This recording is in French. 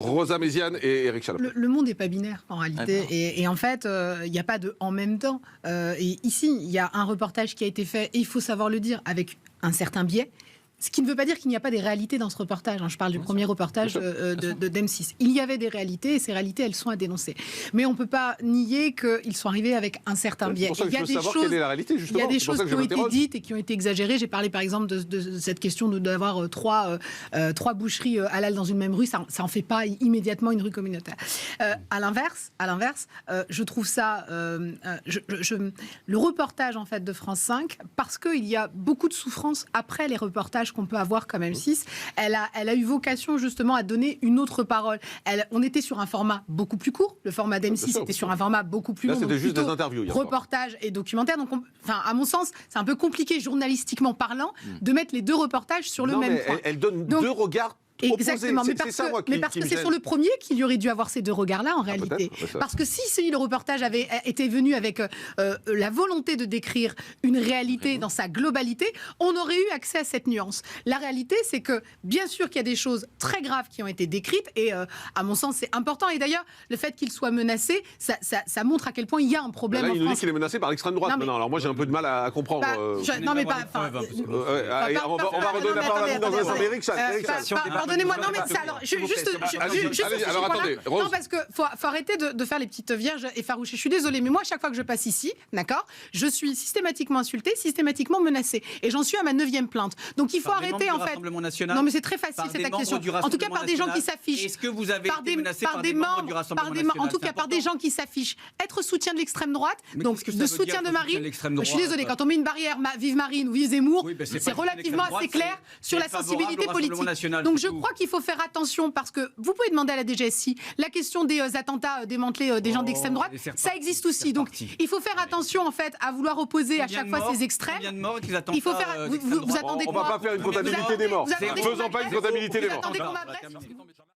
Rosa Méziane et Éric Chalop. Le monde n'est pas binaire en réalité, et en fait il n'y a pas de en même temps. Et ici il y a un reportage qui a été fait, et il faut savoir le dire, avec un certain biais. Ce qui ne veut pas dire qu'il n'y a pas des réalités dans ce reportage. Je parle du premier reportage de d'M6. Il y avait des réalités, et ces réalités, elles sont à dénoncer. Mais on ne peut pas nier qu'ils sont arrivés avec un certain biais. Il y a des choses, il y a des choses qui ont été dites et qui ont été exagérées. J'ai parlé par exemple de cette question d'avoir trois boucheries halal dans une même rue. Ça en fait pas immédiatement une rue communautaire. À l'inverse, je trouve ça... le reportage en fait de France 5, parce qu'il y a beaucoup de souffrance après les reportages qu'on peut avoir comme M6, elle a eu vocation justement à donner une autre parole. On était sur un format beaucoup plus court, le format d'M6 était sur un format beaucoup plus long. Là, c'était juste des interviews. Reportage et documentaire. Donc, à mon sens, c'est un peu compliqué journalistiquement parlant de mettre les deux reportages sur le même point. Elle donne deux regards. Exactement, mais parce que c'est sur le premier qu'il y aurait dû avoir ces deux regards-là en réalité. Parce que si le reportage avait été venu avec la volonté de décrire une réalité dans sa globalité, on aurait eu accès à cette nuance. La réalité, c'est que bien sûr qu'il y a des choses très graves qui ont été décrites, et à mon sens c'est important. Et d'ailleurs, le fait qu'il soit menacé, ça montre à quel point il y a un problème en France. Il nous dit qu'il est menacé par l'extrême droite maintenant. Alors moi j'ai un peu de mal à comprendre. Non mais pas... On va redonner la parole à vous dans un Éric. Pardonnez-moi, non mais ça, alors, juste alors attendez, Rose. Non, parce que faut arrêter de faire les petites vierges effarouchées. Je suis désolée, mais moi, chaque fois que je passe ici, d'accord, je suis systématiquement insultée, systématiquement menacée. Et j'en suis à ma 9e plainte. Donc il faut arrêter, en fait. Non, mais c'est très facile, cette accusation. En tout cas, par des gens qui s'affichent. Est-ce que vous avez été menacé par des membres du Rassemblement national? En tout cas, par des gens qui s'affichent être soutien de l'extrême droite, donc de soutien de Marine. Je suis désolée, quand on met une barrière Vive Marine ou Vive Zemmour, c'est relativement assez clair sur la sensibilité politique. Donc je crois qu'il faut faire attention, parce que vous pouvez demander à la DGSI la question des attentats démantelés des gens d'extrême droite, ça existe aussi. Donc il faut faire attention en fait à vouloir opposer à chaque fois ces extrêmes. Il faut faire. Vous attendez quoi? On va pas faire une comptabilité des morts. Faisons pas une comptabilité des morts.